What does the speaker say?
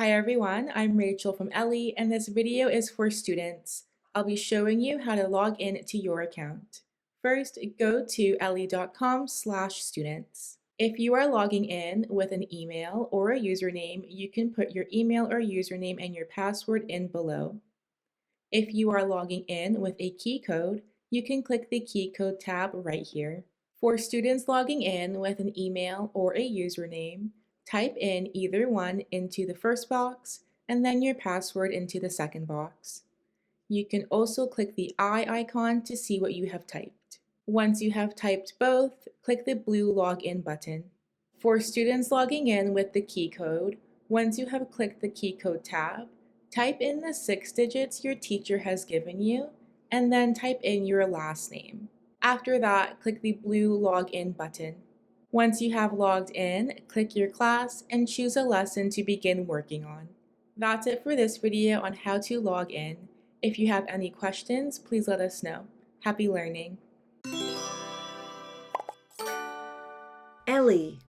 Hi everyone, I'm Rachel from Ellii, and this video is for students. I'll be showing you how to log in to your account. First, go to ellii.com/students. If you are logging in with an email or a username, you can put your email or username and your password in below. If you are logging in with a key code, you can click the key code tab right here. For students logging in with an email or a username, type in either one into the first box and then your password into the second box. You can also click the eye icon to see what you have typed. Once you have typed both, click the blue login button. For students logging in with the key code, once you have clicked the key code tab, type in the 6 digits your teacher has given you and then type in your last name. After that, click the blue login button. Once you have logged in, click your class and choose a lesson to begin working on. That's it for this video on how to log in. If you have any questions, please let us know. Happy learning! Ellii.